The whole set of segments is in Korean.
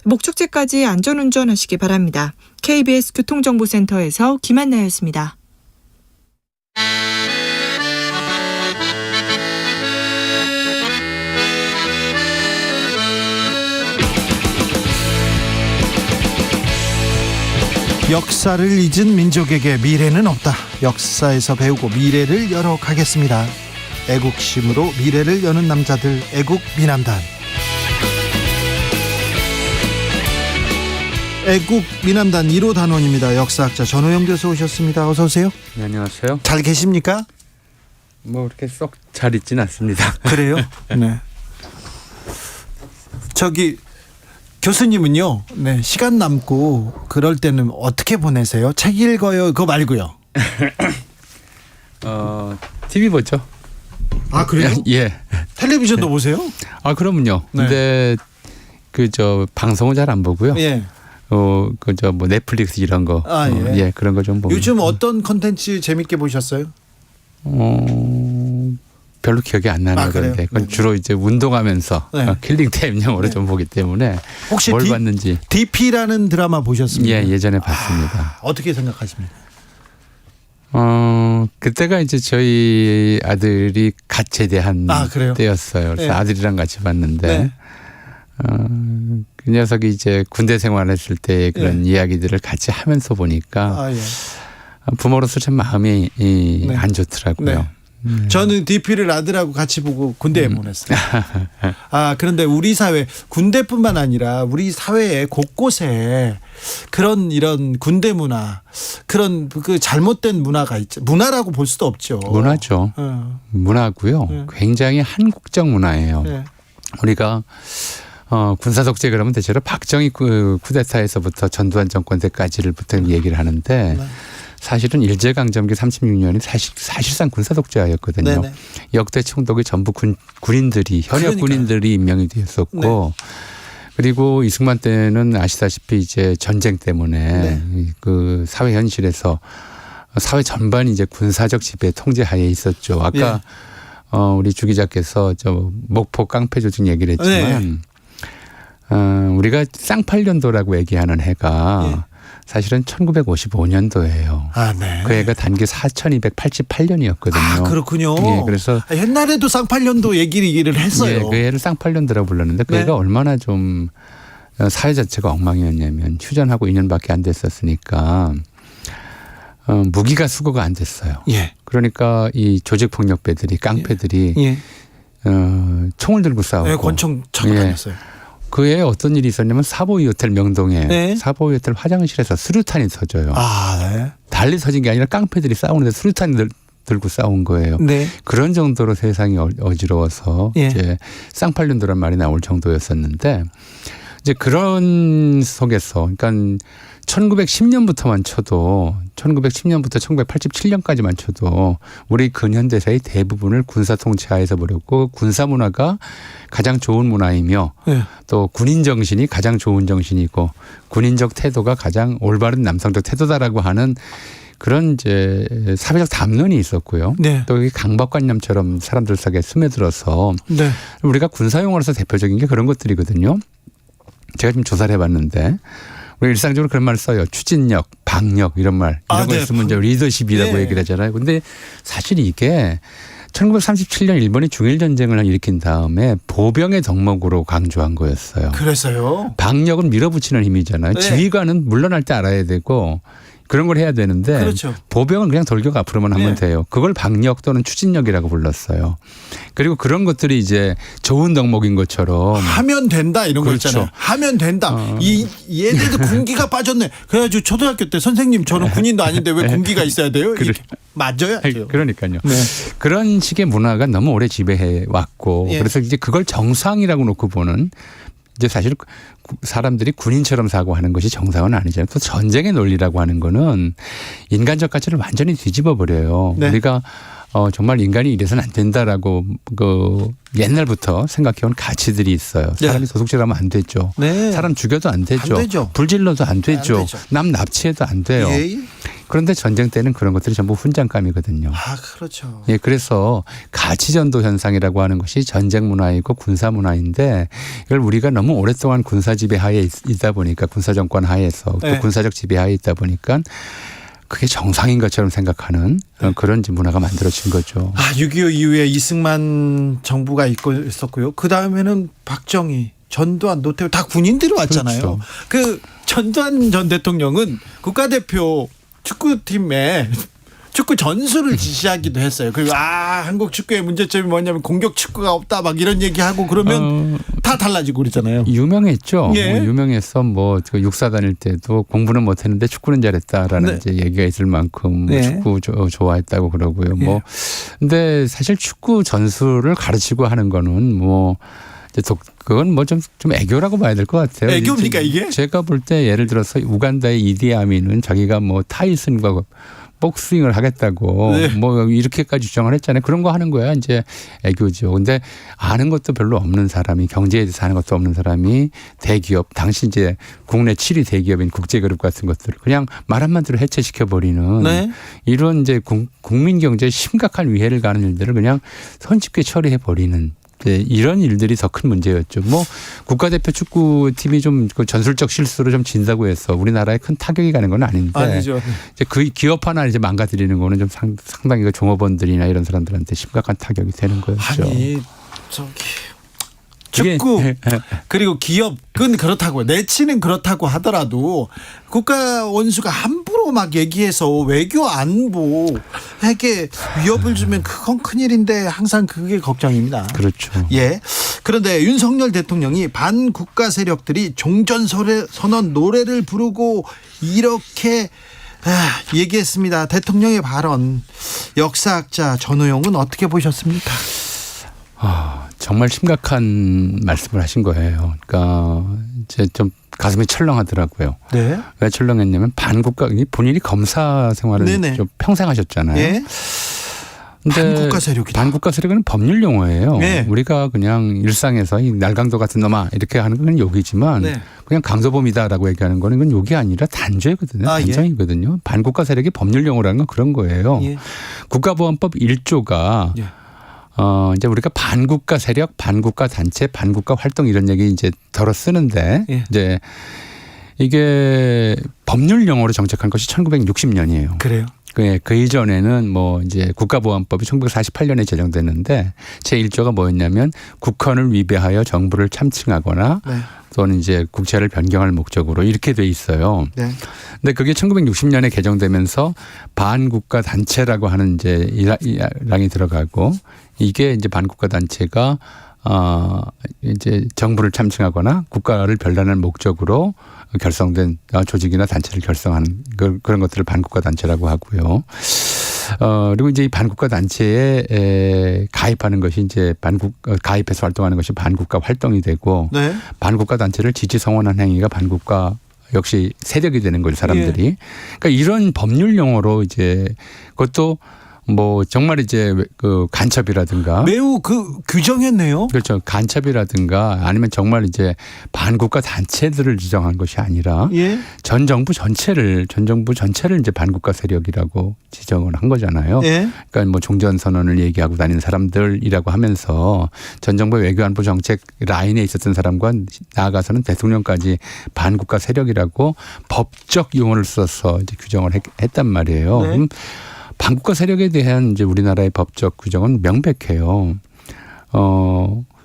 목적지까지 안전운전하시기 바랍니다. KBS 교통정보센터에서 김한나였습니다. 역사를 잊은 민족에게 미래는 없다. 역사에서 배우고 미래를 열어가겠습니다. 애국심으로 미래를 여는 남자들, 애국 미남단. 애국 미남단 1호 단원입니다. 역사학자 전호영 교수 오셨습니다. 어서 오세요. 네, 안녕하세요. 잘 계십니까? 뭐 이렇게 썩 잘 있진 않습니다. 그래요? 네. 저기 교수님은요, 네, 시간 남고 그럴 때는 어떻게 보내세요? 책 읽어요? 그거 말고요. TV 보죠. 아, 그래요? 예. 텔레비전도 보세요? 아, 그러면요. 네. 근데 방송은 잘 안 보고요. 예. 뭐 넷플릭스 이런 거. 아, 예. 예, 그런 거 좀 보고. 요즘 어떤 컨텐츠 재밌게 보셨어요? 별로 기억이 안 나는 아, 그래요? 건데. 그건 네. 주로 이제 운동하면서 네. 킬링 타임용으로 네. 좀 보기 때문에 혹시 뭘 봤는지. DP라는 드라마 보셨습니까? 예, 예전에 봤습니다. 어떻게 생각하십니까? 그때가 이제 저희 아들이 갓 제대한 그래요? 때였어요. 그래서 네. 아들이랑 같이 봤는데, 네. 그 녀석이 이제 군대 생활했을 때 그런 이야기들을 같이 하면서 보니까 예. 부모로서 참 마음이 네. 안 좋더라고요. 네. 저는 DP를 아들하고 같이 보고 군대에 보냈어요. 그런데 우리 사회, 군대뿐만 아니라 우리 사회에 곳곳에 이런 군대 문화, 그런 그 잘못된 문화가 있죠. 문화라고 볼 수도 없죠. 문화죠. 문화고요. 네. 굉장히 한국적 문화예요. 네. 우리가 군사 독재 그러면 대체로 박정희 쿠데타에서부터 전두환 정권 때까지를부터 얘기를 하는데 네. 사실은 일제강점기 36년이 사실상 군사 독재였거든요. 네네. 역대 총독이 전부 군인들이 현역 그러니까요. 군인들이 임명이 되었었고 네. 그리고 이승만 때는 아시다시피 이제 전쟁 때문에 네. 그 사회 현실에서 사회 전반이 이제 군사적 지배 통제하에 있었죠. 아까 우리 주 기자께서 목포 깡패 조직 얘기를 했지만 우리가 쌍팔년도라고 얘기하는 해가 사실은 1955년도예요. 네. 그 해가 단기 4288년이었거든요. 그렇군요. 예, 그래서 옛날에도 쌍팔년도 얘기를 했어요. 예, 그 해를 쌍팔년도라고 불렀는데 그 해가 얼마나 좀 사회 자체가 엉망이었냐면 휴전하고 2년밖에 안 됐었으니까 무기가 수거가 안 됐어요. 예. 그러니까 이 조직폭력배들이 깡패들이 총을 들고 싸우고 권총 차고 다녔어요. 그 해에 어떤 일이 있었냐면 사보이 호텔 명동에 네. 사보이 호텔 화장실에서 수류탄이 터져요. 네. 달리 터진 게 아니라 깡패들이 싸우는데 수류탄 들고 싸운 거예요. 네. 그런 정도로 세상이 어지러워서 이제 쌍팔년도란 말이 나올 정도였었는데 이제 그런 속에서 그러니까 1910년부터만 쳐도 1910년부터 1987년까지만 쳐도 우리 근현대사의 대부분을 군사 통치하에서 버렸고 군사 문화가 가장 좋은 문화이며 또 군인 정신이 가장 좋은 정신이고 군인적 태도가 가장 올바른 남성적 태도다라고 하는 그런 이제 사회적 담론이 있었고요. 또 이게 강박관념처럼 사람들 사이에 스며들어서 우리가 군사용어로서 대표적인 게 그런 것들이거든요. 제가 지금 조사를 해봤는데 우리 일상적으로 그런 말을 써요. 추진력, 방력 이런 말. 이런 거 있으면 이제 리더십이라고 얘기를 하잖아요. 근데 사실 이게 1937년 일본이 중일전쟁을 일으킨 다음에 보병의 덕목으로 강조한 거였어요. 그래서요? 방력은 밀어붙이는 힘이잖아요. 지휘관은 물러날 때 알아야 되고 그런 걸 해야 되는데 그렇죠. 보병은 그냥 돌격 앞으로만 하면 돼요. 그걸 방력 또는 추진력이라고 불렀어요. 그리고 그런 것들이 이제 좋은 덕목인 것처럼 하면 된다 이런 거 있잖아요. 하면 된다. 얘네도 군기가 빠졌네. 그래가지고 초등학교 때 선생님 저는 군인도 아닌데 왜 군기가 있어야 돼요? 맞아요. 그러니까요. 그런 식의 문화가 너무 오래 지배해 왔고 그래서 이제 그걸 정상이라고 놓고 보는 이제 사실 사람들이 군인처럼 사고하는 것이 정상은 아니잖아요. 또 전쟁의 논리라고 하는 거는 인간적 가치를 완전히 뒤집어 버려요. 우리가 정말 인간이 이래서는 안 된다라고 그 옛날부터 생각해온 가치들이 있어요. 사람이 도둑질하면 안 되죠. 네. 사람 죽여도 안 되죠. 안 되죠. 불질러도 안 되죠. 안 되죠. 남 납치해도 안 돼요. 예. 그런데 전쟁 때는 그런 것들이 전부 훈장감이거든요. 아, 그렇죠. 예, 그래서 가치전도 현상이라고 하는 것이 전쟁 문화이고 군사 문화인데 이걸 우리가 너무 오랫동안 군사 지배 하에 있다 보니까 군사 정권 하에서 또 네. 군사적 지배 하에 있다 보니까 그게 정상인 것처럼 생각하는 그런 문화가 만들어진 거죠. 6.25 이후에 이승만 정부가 있었고요. 그 다음에는 박정희, 전두환, 노태우 다 군인들이 왔잖아요. 그렇죠. 그 전두환 전 대통령은 국가대표 축구팀에 축구 전술을 지시하기도 했어요. 그리고 한국 축구의 문제점이 뭐냐면 공격 축구가 없다 막 이런 얘기하고 그러면 다 달라지고 그러잖아요. 유명했죠. 예. 유명해서 그 육사 다닐 때도 공부는 못했는데 축구는 잘했다라는 네. 이제 얘기가 있을 만큼 네. 축구 좋아했다고 그러고요. 예. 근데 사실 축구 전술을 가르치고 하는 거는 그건 좀 애교라고 봐야 될 것 같아요. 애교입니까 이게? 제가 볼 때 예를 들어서 우간다의 이디아민은 자기가 타이슨과 복싱을 하겠다고 네. 이렇게까지 주장을 했잖아요. 그런 거 하는 거야 이제 애교죠. 근데 아는 것도 별로 없는 사람이 경제에 대해서 아는 것도 없는 사람이 대기업 당시 이제 국내 7위 대기업인 국제그룹 같은 것들을 그냥 말 한마디로 해체시켜 버리는 네. 이런 이제 국민 경제에 심각한 위해를 가는 일들을 그냥 손쉽게 처리해 버리는. 이런 일들이 더 큰 문제였죠. 국가대표 축구팀이 좀 전술적 실수로 좀 진다고 해서 우리나라에 큰 타격이 가는 건 아닌데. 아니죠. 이제 그 기업 하나 이제 망가뜨리는 거는 좀 상당히 그 종업원들이나 이런 사람들한테 심각한 타격이 되는 거였죠. 아니 축구 그리고 기업은 그렇다고요. 내치는 그렇다고 하더라도 국가 원수가 함부로 막 얘기해서 외교 안보에게 위협을 주면 그건 큰일인데 항상 그게 걱정입니다. 그렇죠. 예. 그런데 윤석열 대통령이 반국가 세력들이 종전선언 노래를 부르고 이렇게 얘기했습니다. 대통령의 발언 역사학자 전우용은 어떻게 보셨습니까? 정말 심각한 말씀을 하신 거예요. 그러니까 이제 좀 가슴이 철렁하더라고요. 네. 왜 철렁했냐면 본인이 검사 생활을 네네. 좀 평생 하셨잖아요. 예. 반국가 세력이다. 반국가 세력은 법률 용어예요. 네. 우리가 그냥 일상에서 이 날강도 같은 놈아 이렇게 하는 건 욕이지만 네. 그냥 강조범이다라고 얘기하는 거는 이건 욕이 아니라 단죄거든요. 단정이거든요. 예. 반국가 세력이 법률 용어라는 건 그런 거예요. 예. 국가보안법 1조가 예. 이제 우리가 반국가 세력, 반국가 단체, 반국가 활동 이런 얘기 이제 덜어 쓰는데 예. 이제 이게 법률 용어로 정착한 것이 1960년이에요. 그래요. 그 이전에는 이제 국가보안법이 1948년에 제정됐는데 제1조가 뭐였냐면 국헌을 위배하여 정부를 참칭하거나 네. 또는 이제 국채를 변경할 목적으로 이렇게 돼 있어요. 네. 근데 그게 1960년에 개정되면서 반국가 단체라고 하는 이제 랑이 들어가고 이게 이제 반국가 단체가 이제 정부를 참칭하거나 국가를 별난할 목적으로 결성된 조직이나 단체를 결성하는 그런 것들을 반국가 단체라고 하고요. 그리고 이제 이 반국가 단체에 가입하는 것이 이제 가입해서 활동하는 것이 반국가 활동이 되고 네. 반국가 단체를 지지 성원한 행위가 반국가 역시 세력이 되는 거죠, 사람들이. 예. 그러니까 이런 법률 용어로 이제 그것도 정말 이제 간첩이라든가 매우 규정했네요. 그렇죠. 간첩이라든가 아니면 정말 이제 반국가 단체들을 지정한 것이 아니라 예. 전 정부 전체를 이제 반국가 세력이라고 지정을 한 거잖아요. 예. 그러니까 종전 선언을 얘기하고 다니는 사람들이라고 하면서 전 정부의 외교안보 정책 라인에 있었던 사람과 나아가서는 대통령까지 반국가 세력이라고 법적 용어를 써서 이제 규정을 했단 말이에요. 네. 반국가 세력에 대한 이제 우리나라의 법적 규정은 명백해요.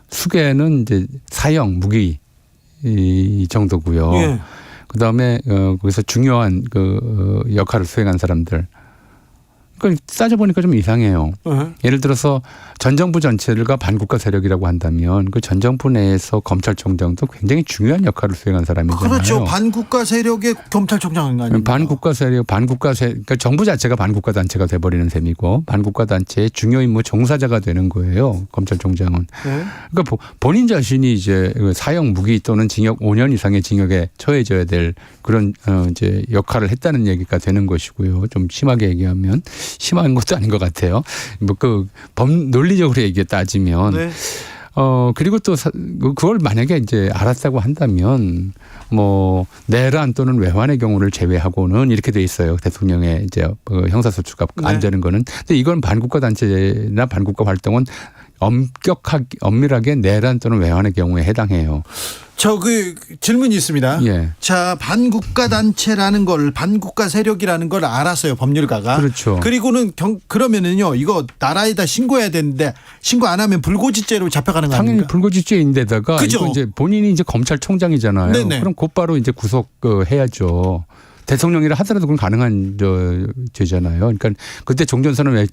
수계는 이제 사형, 무기 이 정도고요. 예. 그 다음에 거기서 중요한 역할을 수행한 사람들. 그걸 따져보니까 좀 이상해요. 예를 들어서 전 정부 전체가 반국가 세력이라고 한다면 그 전 정부 내에서 검찰총장도 굉장히 중요한 역할을 수행한 사람이잖아요. 그렇죠. 반국가 세력의 검찰총장 아닙니까? 반국가 세력, 그러니까 정부 자체가 반국가 단체가 돼버리는 셈이고 반국가 단체의 중요 임무 종사자가 되는 거예요. 검찰총장은. 네. 그러니까 본인 자신이 이제 사형, 무기 또는 징역 5년 이상의 징역에 처해져야 될 그런 이제 역할을 했다는 얘기가 되는 것이고요. 좀 심하게 얘기하면 심한 것도 아닌 것 같아요. 뭐 그 논리적으로 얘기 따지면. 네. 그리고 또 그걸 만약에 이제 알았다고 한다면 뭐 내란 또는 외환의 경우를 제외하고는 이렇게 돼 있어요. 대통령의 이제 형사소추가 안 되는 거는. 근데 이건 반국가 단체나 반국가 활동은 엄밀하게 내란 또는 외환의 경우에 해당해요. 저 그 질문이 있습니다. 예. 자, 반국가 단체라는 걸, 반국가 세력이라는 걸 알았어요, 법률가가. 그렇죠. 그리고는 그러면은요, 이거 나라에다 신고해야 되는데 신고 안 하면 불고지죄로 잡혀가는 거 당연히 아닙니까? 불고지죄인데다가 그죠? 이거 이제 본인이 이제 검찰총장이잖아요. 네네. 그럼 곧바로 이제 구속해야죠. 대통령이라 하더라도 그건 가능한 죄잖아요. 그러니까 그때 종전선언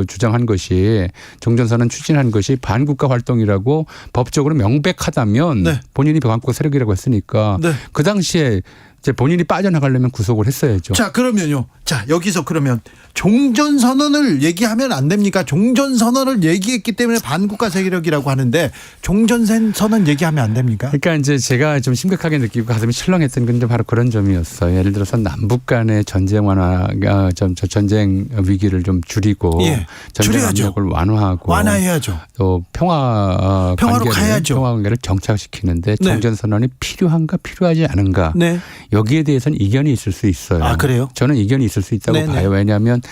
주장한 것이 종전선언 추진한 것이 반국가 활동이라고 법적으로 명백하다면 네. 본인이 반국가 세력이라고 했으니까 네. 그 당시에 이제 본인이 빠져나가려면 구속을 했어야죠. 자, 그러면요. 자, 여기서 그러면 종전선언을 얘기하면 안 됩니까? 종전선언을 얘기했기 때문에 반국가 세력이라고 하는데 종전선언 얘기하면 안 됩니까? 그러니까 이제 제가 좀 심각하게 느끼고 가슴이 철렁했던 건 바로 그런 점이었어요. 예를 들어서 남북 간의 전쟁 완화가 전쟁 위기를 좀 줄이고 예, 전쟁 줄여야죠. 압력을 완화하고 완화해야죠. 또 평화로 가야죠. 평화 관계를 정착시키는데 네. 정전선언이 필요한가 필요하지 않은가 네. 여기에 대해서는 이견이 있을 수 있어요. 아, 그래요? 저는 이견이 있을 수 있다고 네네. 봐요. 왜냐하면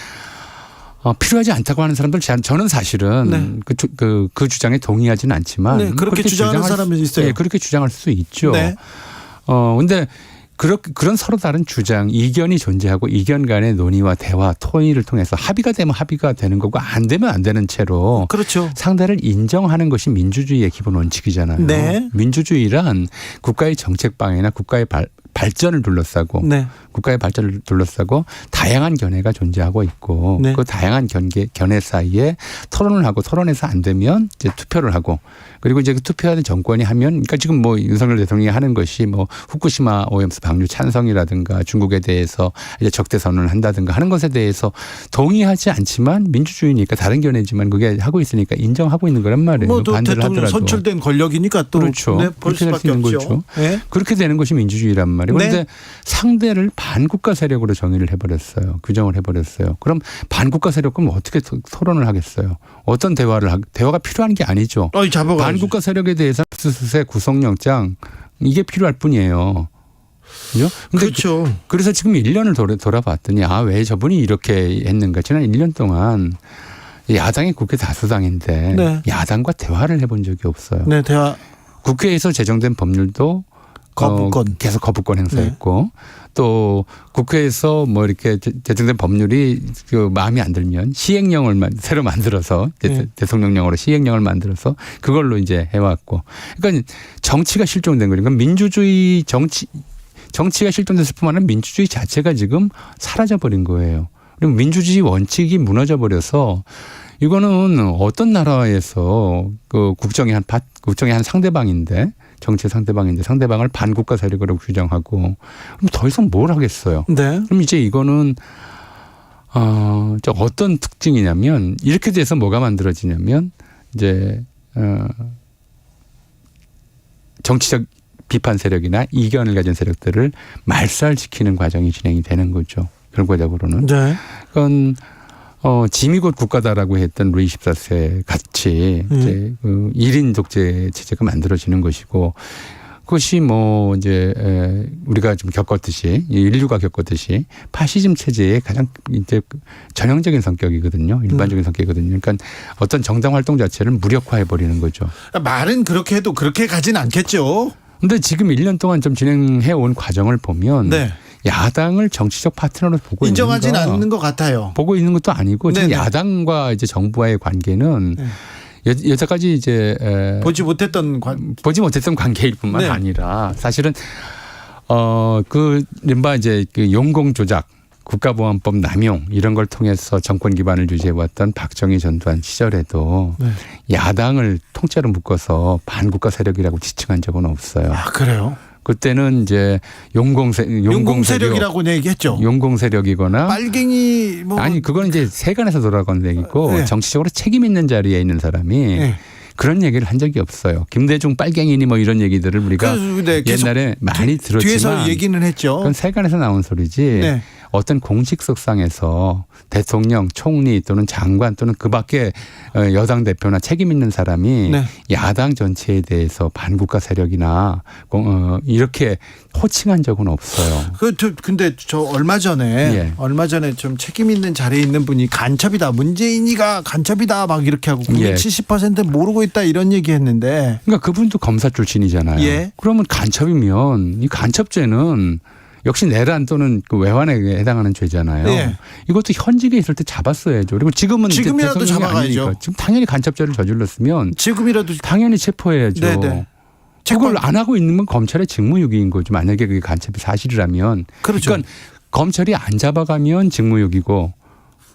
필요하지 않다고 하는 사람들 저는 사실은 네. 그 주장에 동의하지는 않지만 네, 그렇게 주장하는 사람은 있어요. 네, 그렇게 주장할 수 있죠. 네. 근데 그런 서로 다른 주장, 이견이 존재하고 이견 간의 논의와 대화, 토의를 통해서 합의가 되면 합의가 되는 거고 안 되면 안 되는 채로 그렇죠. 상대를 인정하는 것이 민주주의의 기본 원칙이잖아요. 네. 민주주의란 국가의 정책 방향이나 국가의 발전을 둘러싸고 네. 국가의 발전을 둘러싸고 다양한 견해가 존재하고 있고 네. 그 다양한 견해 사이에 토론을 하고 토론해서 안 되면 이제 투표를 하고 그리고 이제 그 투표하는 정권이 하면 그러니까 지금 뭐 윤석열 대통령이 하는 것이 뭐 후쿠시마 오염수 방류 찬성이라든가 중국에 대해서 이제 적대 선언을 한다든가 하는 것에 대해서 동의하지 않지만 민주주의니까 다른 견해지만 그게 하고 있으니까 인정하고 있는 거란 말이에요. 뭐 또 반대를 대통령 하더라도. 선출된 권력이니까 또 그렇죠. 네, 볼 그렇게 될 수 수밖에 있는 없죠. 거죠. 네. 그렇게 되는 것이 민주주의란 말이에요. 네. 그런데 상대를 반국가 세력으로 정의를 해버렸어요. 규정을 해버렸어요. 그럼 반국가 세력은 어떻게 토론을 하겠어요? 어떤 대화가 필요한 게 아니죠. 잡아가야지. 반국가 세력에 대해서 압수수색 구속영장 이게 필요할 뿐이에요. 그죠? 근데 그렇죠. 그래서 지금 1년을 돌아봤더니 왜 저분이 이렇게 했는가. 지난 1년 동안 야당이 국회 다수당인데 네. 야당과 대화를 해본 적이 없어요. 네, 대화 국회에서 제정된 법률도 거부권. 계속 거부권 행사했고 또 국회에서 뭐 이렇게 제정된 법률이 그 마음에 안 들면 시행령을 새로 만들어서 대통령령으로 시행령을 만들어서 그걸로 이제 해왔고 그러니까 정치가 실종된 거니까 민주주의 정치가 실종됐을 뿐만 아니라 민주주의 자체가 지금 사라져버린 거예요. 그리고 민주주의 원칙이 무너져버려서 이거는 어떤 나라에서 그 국정의 한 상대방인데 정치 상대방인데 상대방을 반국가 세력으로 규정하고 그럼 더 이상 뭘 하겠어요. 네. 그럼 이제 이거는 어떤 특징이냐면 이렇게 돼서 뭐가 만들어지냐면 이제 정치적 비판 세력이나 이견을 가진 세력들을 말살시키는 과정이 진행이 되는 거죠. 결과적으로는. 네. 그건 짐이 곧 국가다라고 했던 루이 14세 같이 이제 그 1인 독재 체제가 만들어지는 것이고 그것이 뭐 이제 우리가 좀 겪었듯이 인류가 겪었듯이 파시즘 체제의 가장 이제 전형적인 성격이거든요. 일반적인 성격이거든요. 그러니까 어떤 정당 활동 자체를 무력화해 버리는 거죠. 말은 그렇게 해도 그렇게 가진 않겠죠. 근데 지금 1년 동안 좀 진행해 온 과정을 보면 네. 야당을 정치적 파트너로 보고 인정하지는 있는가? 않는 것 같아요. 보고 있는 것도 아니고 지금 네네. 야당과 이제 정부와의 관계는 여태까지 이제 보지 못했던 관계일 뿐만 네. 아니라 사실은 이른바 이제 그 용공 조작, 국가보안법 남용 이런 걸 통해서 정권 기반을 유지해왔던 박정희 전두환 시절에도 네. 야당을 통째로 묶어서 반국가 세력이라고 지칭한 적은 없어요. 아, 그래요? 그때는 이제 용공 세력이라고 얘기했죠. 용공 세력이거나 빨갱이 뭐 아니 그건 이제 세간에서 돌아가는 얘기고 네. 정치적으로 책임 있는 자리에 있는 사람이 네. 그런 얘기를 한 적이 없어요. 김대중 빨갱이니 뭐 이런 얘기들을 우리가 옛날에 많이 들었지만 뒤에서 얘기는 했죠. 그건 세간에서 나온 소리지. 네. 어떤 공식석상에서 대통령, 총리 또는 장관 또는 그밖에 여당 대표나 책임 있는 사람이 네. 야당 전체에 대해서 반국가 세력이나 이렇게 호칭한 적은 없어요. 근데 저 얼마 전에 좀 책임 있는 자리에 있는 분이 간첩이다. 문재인이가 간첩이다. 막 이렇게 하고 국민 70% 모르고 있다 이런 얘기했는데. 그러니까 그분도 검사 출신이잖아요. 예. 그러면 간첩이면 이 간첩죄는 역시 내란 또는 그 외환에 해당하는 죄잖아요. 예. 이것도 현직에 있을 때 잡았어야죠. 그리고 지금이라도 잡아가야죠. 지금 당연히 간첩죄를 저질렀으면 지금이라도 당연히 체포해야죠. 네네. 그걸 안 하고 있는 건 검찰의 직무유기인 거죠. 만약에 그게 간첩이 사실이라면. 그렇죠. 그러니까 검찰이 안 잡아가면 직무유기고,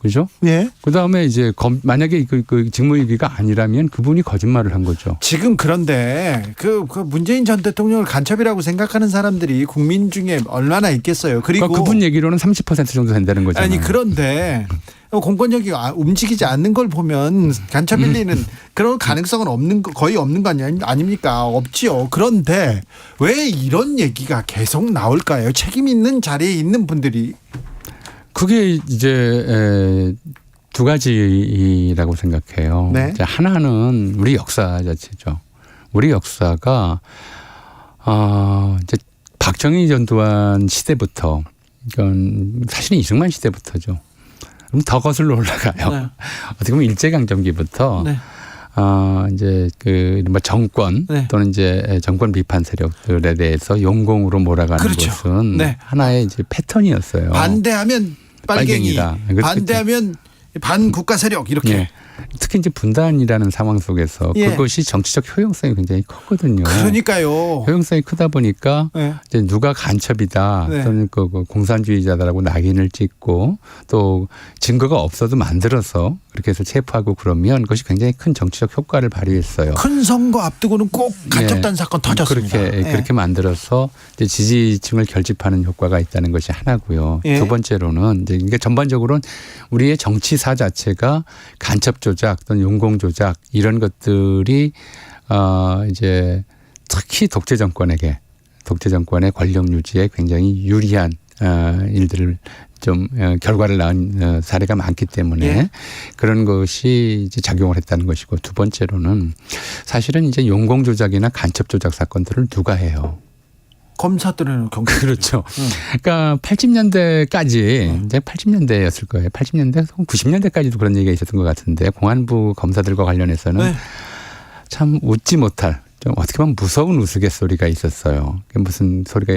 그죠? 예. 그 다음에 이제 만약에 그 직무유기가 아니라면 그분이 거짓말을 한 거죠. 지금 그런데 그 문재인 전 대통령을 간첩이라고 생각하는 사람들이 국민 중에 얼마나 있겠어요. 그리고 그러니까 그분 얘기로는 30% 정도 된다는 거잖아요. 아니 그런데 공권력이 움직이지 않는 걸 보면 간첩일리는 그런 가능성은 거의 없는 거 아닙니까? 없지요. 그런데 왜 이런 얘기가 계속 나올까요? 책임 있는 자리에 있는 분들이. 그게 이제 두 가지라고 생각해요. 네. 이제 하나는 우리 역사 자체죠. 우리 역사가 이제 박정희 전두환 시대부터, 이건 사실은 이승만 시대부터죠. 그럼 더 거슬러 올라가요. 네. 어떻게 보면 일제강점기부터 네. 이제 그 뭐 정권 네. 또는 이제 정권 비판 세력들에 대해서 용공으로 몰아가는 그렇죠. 것은 네. 하나의 이제 패턴이었어요. 반대하면 빨갱이, 빨갱이다. 반대하면 반국가 세력 이렇게. 예. 특히 이제 분단이라는 상황 속에서 그것이 정치적 효용성이 굉장히 컸거든요. 그러니까요. 효용성이 크다 보니까 이제 누가 간첩이다 또는 그 공산주의자다라고 낙인을 찍고 또 증거가 없어도 만들어서 그렇게 해서 체포하고 그러면 그것이 굉장히 큰 정치적 효과를 발휘했어요. 큰 선거 앞두고는 꼭 간첩단 사건 터졌습니다. 그렇게 만들어서 이제 지지층을 결집하는 효과가 있다는 것이 하나고요. 두 번째로는 이제 그러니까 전반적으로는 우리의 정치사 자체가 간첩 조작 또는 용공 조작 이런 것들이 이제 특히 독재 정권의 권력 유지에 굉장히 유리한 일들을 좀 결과를 낳은 사례가 많기 때문에 그런 것이 이제 작용을 했다는 것이고, 두 번째로는 사실은 이제 용공 조작이나 간첩 조작 사건들을 누가 해요? 검사들은 경찰. 그렇죠. 그러니까 80년대까지 이제 80년대였을 거예요. 80년대, 90년대까지도 그런 얘기가 있었던 것 같은데 공안부 검사들과 관련해서는 참 웃지 못할 좀 어떻게 보면 무서운 우스갯소리가 있었어요. 무슨 소리가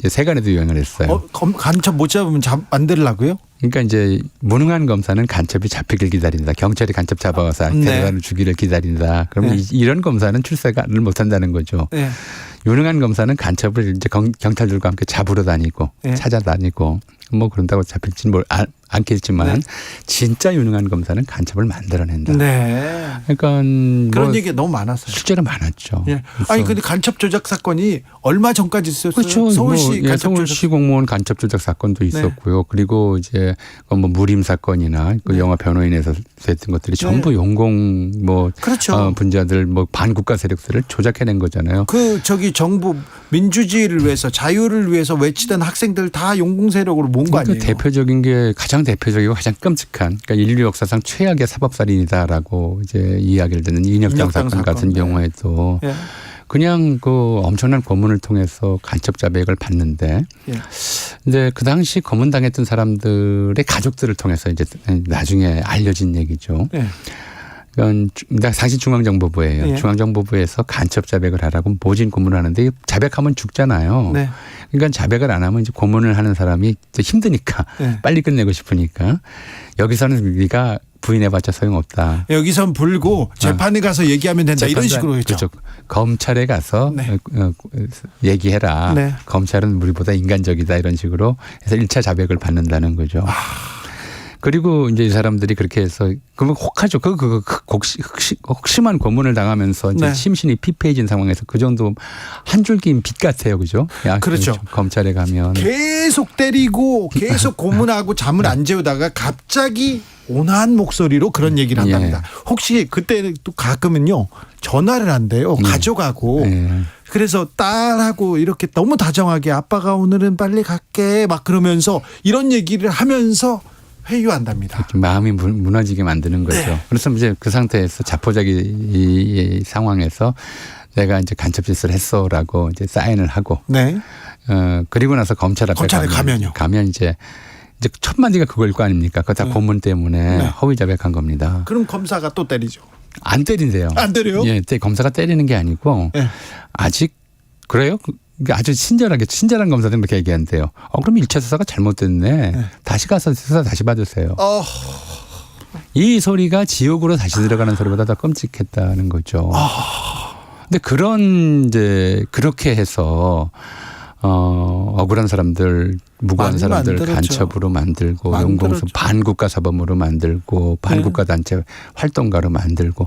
세간에도 유행을 했어요. 간첩 못 잡으면 만들라고요? 그러니까 이제 무능한 검사는 간첩이 잡히길 기다린다. 경찰이 간첩 잡아와서 데려다를 주기를 기다린다. 그러면 이런 검사는 출세를 못한다는 거죠. 유능한 검사는 간첩을 이제 경찰들과 함께 잡으러 다니고 찾아다니고 뭐 그런다고 잡힐지는 않겠지만 진짜 유능한 검사는 간첩을 만들어낸다. 그러니까 그런 얘기가 너무 많았어요. 실제로 많았죠. 아니 근데 간첩 조작 사건이 얼마 전까지 있었어요. 그렇죠. 서울시 공무원 간첩 조작 사건도 있었고요. 그리고 이제 뭐 무림 사건이나 그 영화 변호인에서 했던 것들이 전부 용공 분자들 반국가 세력들을 조작해낸 거잖아요. 정부 민주주의를 위해서 자유를 위해서 외치던 학생들 다 용공 세력으로 모은 거 아니에요? 대표적인 게 가장 대표적이고 가장 끔찍한, 그러니까 인류 역사상 최악의 사법살인이다라고 이제 이야기를 듣는 이인혁당 사건 같은 경우에도 그냥 그 엄청난 고문을 통해서 간첩 자백을 받는데, 근데 그 당시 고문당했던 사람들의 가족들을 통해서 이제 나중에 알려진 얘기죠. 이건 당시 중앙정보부예요. 중앙정보부에서 간첩 자백을 하라고 모진 고문을 하는데 자백하면 죽잖아요. 그러니까 자백을 안 하면 이제 고문을 하는 사람이 힘드니까 빨리 끝내고 싶으니까 여기서는 네가 부인해봤자 소용없다. 여기선 불고 재판에 가서 얘기하면 된다. 이런 식으로 했죠. 그렇죠. 검찰에 가서 얘기해라. 검찰은 우리보다 인간적이다 이런 식으로 해서 1차 자백을 받는다는 거죠. 그리고 이제 이 사람들이 그렇게 해서 그러면 혹하죠. 혹심한 고문을 당하면서 이제 네. 심신이 피폐해진 상황에서 그 정도 한 줄기인 빛 같아요, 그죠? 야, 그렇죠. 검찰에 가면 계속 때리고 계속 고문하고 잠을 안 재우다가 갑자기 온화한 목소리로 그런 얘기를 한답니다. 혹시 그때 또 가끔은요 전화를 한대요. 가져가고. 그래서 딸하고 이렇게 너무 다정하게 아빠가 오늘은 빨리 갈게 막 그러면서 이런 얘기를 하면서 회유한답니다. 마음이 무너지게 만드는 거죠. 네. 그래서 이제 그 상태에서 자포자기 이 상황에서 내가 이제 간첩짓을 했어라고 이제 사인을 하고. 네. 그리고 나서 검찰 앞에 가면 이제 첫 마디가 그걸 거 아닙니까? 그거 다 고문 때문에 허위 자백한 겁니다. 그럼 검사가 또 때리죠. 안 때린대요. 안 때려요? 예, 검사가 때리는 게 아니고 아직 그래요? 아주 친절한 검사들은 그렇게 얘기한대요. 그럼 1차 수사가 잘못됐네. 다시 가서 수사 다시 받으세요. 이 소리가 지옥으로 다시 들어가는 소리보다 더 끔찍했다는 거죠. 근데 그렇게 해서 억울한 사람들, 무고한 사람들 간첩으로 만들고 용공수 반국가 사범으로 만들고 반국가 단체 활동가로 만들고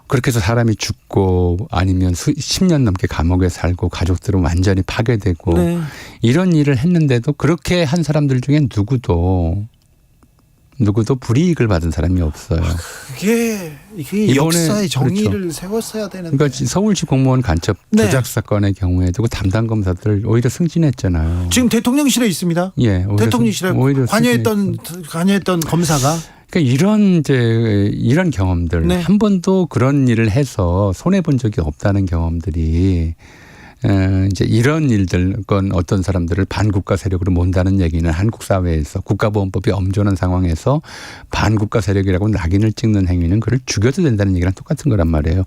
그렇게 해서 사람이 죽고 아니면 10년 넘게 감옥에 살고 가족들은 완전히 파괴되고 이런 일을 했는데도 그렇게 한 사람들 중에 누구도 불이익을 받은 사람이 없어요. 이게 역사의 정의를 세웠어야 되는데. 그러니까 서울시 공무원 간첩 조작 사건의 경우에도 그 담당 검사들 오히려 승진했잖아요. 지금 대통령실에 있습니다. 예, 대통령실에 관여했던 검사가. 그러니까 이런 경험들 한 번도 그런 일을 해서 손해 본 적이 없다는 경험들이 이제 이런 일들, 어떤 사람들을 반국가 세력으로 몬다는 얘기는 한국 사회에서 국가보안법이 엄존한 상황에서 반국가 세력이라고 낙인을 찍는 행위는 그를 죽여도 된다는 얘기랑 똑같은 거란 말이에요.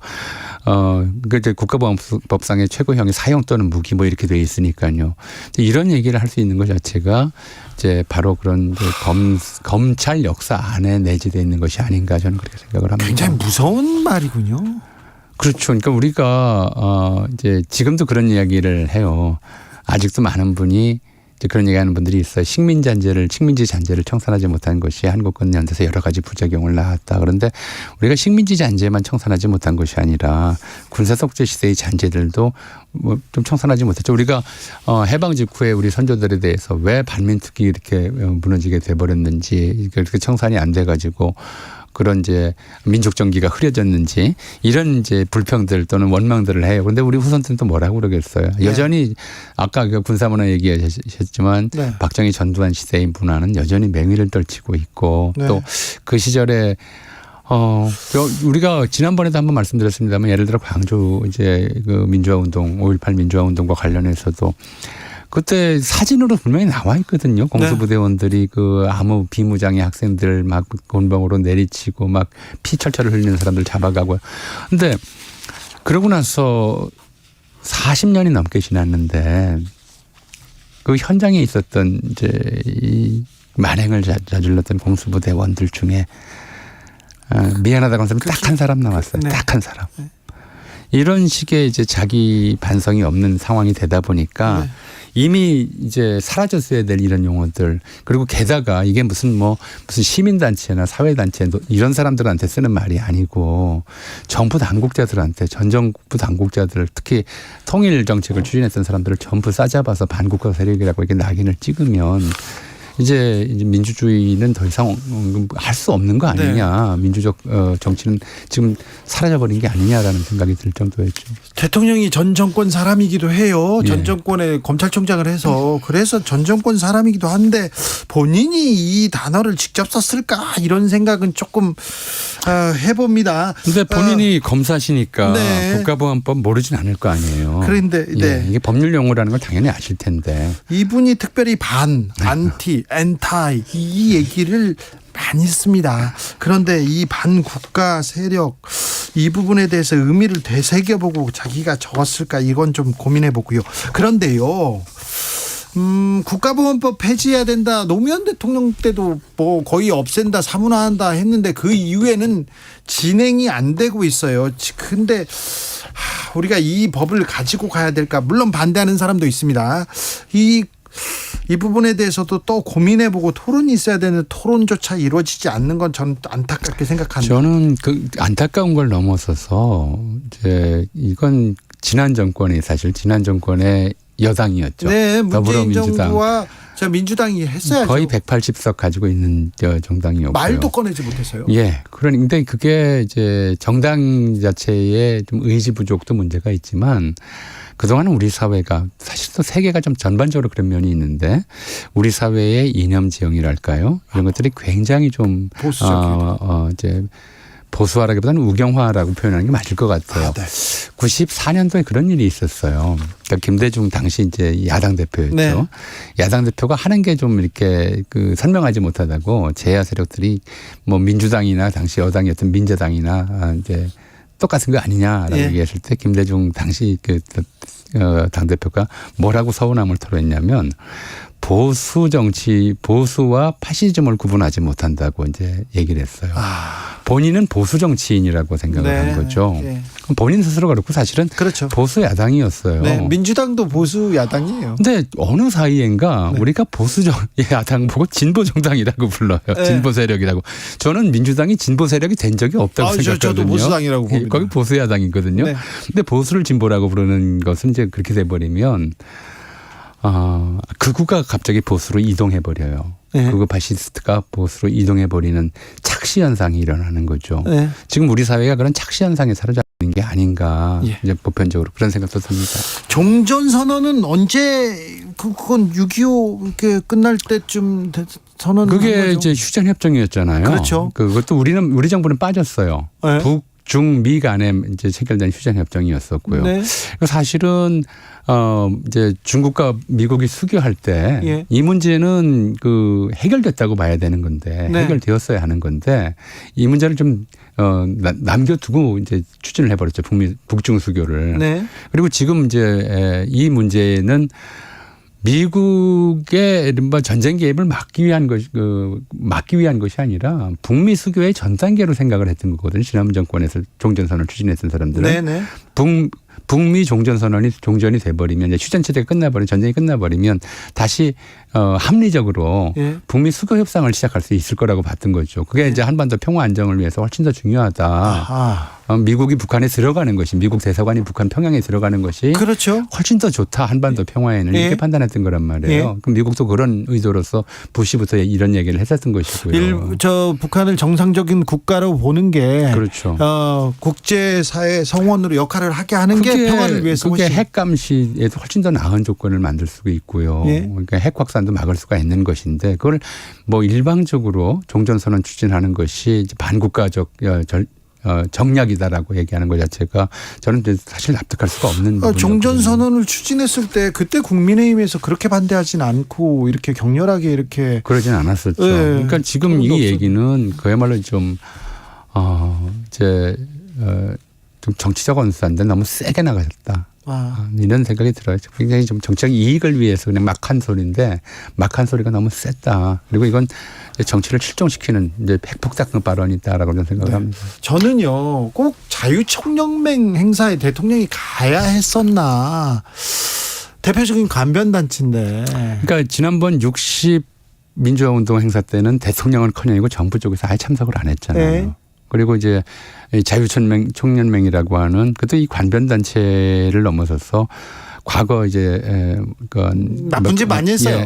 그러니까 이제 국가보안법상의 최고형이 사형 또는 무기 뭐 이렇게 돼 있으니까요. 이런 얘기를 할 수 있는 것 자체가 이제 바로 그런 검찰 역사 안에 내재되어 있는 것이 아닌가 저는 그렇게 생각을 합니다. 굉장히 무서운 말이군요. 그렇죠. 그러니까 우리가 이제 지금도 그런 이야기를 해요. 아직도 많은 분이 이제 그런 얘기하는 분들이 있어요. 식민지 잔재를 청산하지 못한 것이 한국 근현대에서 여러 가지 부작용을 낳았다. 그런데 우리가 식민지 잔재만 청산하지 못한 것이 아니라 군사 독재 시대의 잔재들도 뭐 좀 청산하지 못했죠. 우리가 해방 직후에 우리 선조들에 대해서 왜 반민특위 이렇게 무너지게 돼버렸는지 그렇게 청산이 안 돼가지고. 그런 이제 민족 정기가 흐려졌는지 이런 이제 불평들 또는 원망들을 해요. 그런데 우리 후손들은 또 뭐라고 그러겠어요. 여전히 아까 그 군사문화 얘기하셨지만 박정희 전두환 시대의 문화는 여전히 맹위를 떨치고 있고 또 그 시절에 우리가 지난번에도 한번 말씀드렸습니다만 예를 들어 광주 이제 그 민주화운동 5.18 민주화운동과 관련해서도 그때 사진으로 분명히 나와 있거든요. 공수부대원들이 그 아무 비무장의 학생들 막 곤봉으로 내리치고 막 피 철철 흘리는 사람들 잡아가고. 근데 그러고 나서 40년이 넘게 지났는데 그 현장에 있었던 이제 이 만행을 저질렀던 공수부대원들 중에 미안하다고 하는 사람 딱 한 사람 남았어요. 딱 한 사람. 이런 식의 이제 자기 반성이 없는 상황이 되다 보니까 이미 이제 사라졌어야 될 이런 용어들 그리고 게다가 이게 무슨 시민단체나 사회단체 이런 사람들한테 쓰는 말이 아니고 정부 당국자들한테 전 정부 당국자들 특히 통일 정책을 추진했던 사람들을 전부 싸잡아서 반국가 세력이라고 이렇게 낙인을 찍으면 이제 민주주의는 더 이상 할 수 없는 거 아니냐. 민주적 정치는 지금 사라져버린 게 아니냐라는 생각이 들 정도였죠. 대통령이 전 정권 사람이기도 해요. 전 정권의 검찰총장을 해서 그래서 전 정권 사람이기도 한데 본인이 이 단어를 직접 썼을까 이런 생각은 조금 해봅니다. 근데 본인이 검사시니까 국가보안법 모르진 않을 거 아니에요. 그런데 이게 법률 용어라는 걸 당연히 아실 텐데. 이분이 특별히 안티, 엔타이 이 얘기를 많이 씁니다. 그런데 이 반국가 세력 이 부분에 대해서 의미를 되새겨보고 자기가 적었을까 이건 좀 고민해보고요. 그런데요. 국가보안법 폐지해야 된다. 노무현 대통령 때도 뭐 거의 없앤다, 사문화한다 했는데 그 이후에는 진행이 안 되고 있어요. 근데 우리가 이 법을 가지고 가야 될까? 물론 반대하는 사람도 있습니다. 이 부분에 대해서도 또 고민해보고 토론이 있어야 되는데 토론조차 이루어지지 않는 건 저는 또 안타깝게 생각합니다. 저는 그 안타까운 걸 넘어서서 이제 이건 지난 정권의 여당이었죠. 네, 문재인 더불어민주당. 정부와 민주당이 했어야죠. 거의 180석 가지고 있는 정당이었고요. 말도 꺼내지 못했어요. 예. 그런데 그게 이제 정당 자체의 좀 의지 부족도 문제가 있지만 그동안 우리 사회가 사실 또 세계가 좀 전반적으로 그런 면이 있는데 우리 사회의 이념 지형이랄까요? 이런 것들이 굉장히 좀 보수적이에요. 이제 보수화라기보다는 우경화라고 표현하는 게 맞을 것 같아요. 네. 94년도에 그런 일이 있었어요. 그러니까 김대중 당시 이제 야당 대표였죠. 네. 야당 대표가 하는 게 좀 이렇게 그 설명하지 못하다고 제야 세력들이 뭐 민주당이나 당시 여당이었던 민주당이나 이제 똑같은 거 아니냐라고 얘기했을 때 김대중 당시 그 당 대표가 뭐라고 서운함을 토로했냐면 보수 정치, 보수와 파시즘을 구분하지 못한다고 이제 얘기를 했어요. 본인은 보수 정치인이라고 생각을 한 거죠. 네. 그럼 본인 스스로 그렇고 사실은 그렇죠. 보수 야당이었어요. 네, 민주당도 보수 야당이에요. 근데 어느 사이엔가 네. 우리가 보수 야당 보고 진보 정당이라고 불러요. 네. 진보 세력이라고. 저는 민주당이 진보 세력이 된 적이 없다고 생각하거든요. 저도 보수당이라고 봅니다. 거기 보수 야당이거든요. 네. 근데 보수를 진보라고 부르는 것은 이제 그렇게 돼 버리면 극우가 갑자기 보수로 이동해 버려요. 네. 극우 파시스트가 보수로 이동해 버리는 착시 현상이 일어나는 거죠. 네. 지금 우리 사회가 그런 착시 현상에 사로잡히는 게 아닌가. 예. 이제 보편적으로 그런 생각도 듭니다. 종전 선언은 언제 그건 6.25 이렇게 끝날 때쯤 선언 그게 이제 휴전 협정이었잖아요. 그렇죠. 그것도 우리 정부는 빠졌어요. 네. 북, 중, 미 간에 이제 체결된 휴전 협정이었었고요. 네. 사실은 이제 중국과 미국이 수교할 때 이 문제는 그 해결됐다고 봐야 되는 건데 네. 해결되었어야 하는 건데 이 문제를 좀 남겨두고 이제 추진을 해버렸죠. 북중 수교를. 네. 그리고 지금 이제 이 문제는 미국의 이른바 전쟁 개입을 막기 위한 것이 아니라 북미 수교의 전 단계로 생각을 했던 거거든요. 지난번 정권에서 종전선언을 추진했던 사람들은. 네네. 북미 종전이 돼버리면 이제 휴전 체제가 끝나버리면 전쟁이 끝나버리면 다시 합리적으로 북미 수교 협상을 시작할 수 있을 거라고 봤던 거죠. 그게 이제 한반도 평화 안정을 위해서 훨씬 더 중요하다. 미국이 북한에 들어가는 것이 미국 대사관이 북한 평양에 들어가는 것이 그렇죠. 훨씬 더 좋다 한반도 평화에는 이렇게 판단했던 거란 말이에요. 그럼 미국도 그런 의도로서 부시부터 이런 얘기를 했었던 것이고요. 북한을 정상적인 국가로 보는 게 그렇죠. 국제사회 성원으로 역할을 하게 하는 게 평화를 위해서 그게 핵 감시에도 훨씬 더 나은 조건을 만들 수가 있고요. 그러니까 핵 확산도 막을 수가 있는 것인데 그걸 뭐 일방적으로 종전선언 추진하는 것이 반국가적 정략이다라고 얘기하는 것 자체가 저는 사실 납득할 수가 없는 부분이거든요. 종전선언을 추진했을 때 그때 국민의힘에서 그렇게 반대하진 않고 이렇게 격렬하게 이렇게 그러진 않았었죠. 네. 그러니까 지금 이 얘기는 그야말로 좀 좀 정치적 언사인데 너무 세게 나가셨다. 이런 생각이 들어요. 굉장히 좀 정치적 이익을 위해서 그냥 막 한 소리인데 막 한 소리가 너무 셌다. 그리고 이건 정치를 실종시키는 이제 핵폭삭 발언이다라고 저는 생각을 합니다. 저는요 꼭 자유총연맹 행사에 대통령이 가야 했었나. 대표적인 관변단체인데. 그러니까 지난번 60 민주화운동 행사 때는 대통령은커녕이고 정부 쪽에서 아예 참석을 안 했잖아요. 네. 그리고 이제 자유총연맹이라고 하는 그것도 이 관변단체를 넘어서서 과거 이제 나쁜 짓 많이 했어요.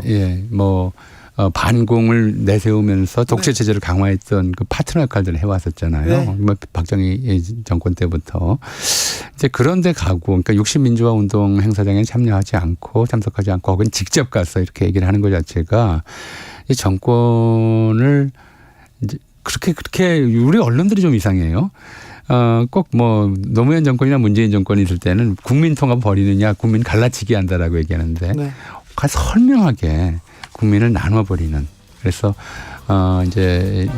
반공을 내세우면서 독재 체제를 강화했던 그 파트너 역할들을 해왔었잖아요. 뭐 박정희 정권 때부터 이제 그런데 가고 그러니까 60 민주화 운동 행사장에 참석하지 않고 혹은 직접 가서 이렇게 얘기를 하는 것 자체가 이 정권을 이제 그렇게 우리 언론들이 좀 이상해요. 꼭 뭐 노무현 정권이나 문재인 정권이 있을 때는 국민 통합 벌이느냐 국민 갈라치기 한다라고 얘기하는데 설명하게 국민을 나눠버리는 그래서 이제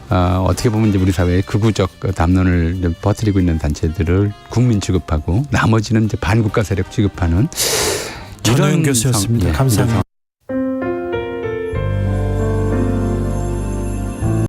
어떻게 보면 이제 우리 사회의 극우적 담론을 퍼뜨리고 있는 단체들을 국민 취급하고 나머지는 이제 반국가 세력 취급하는 전호영 교수였습니다. 감사합니다.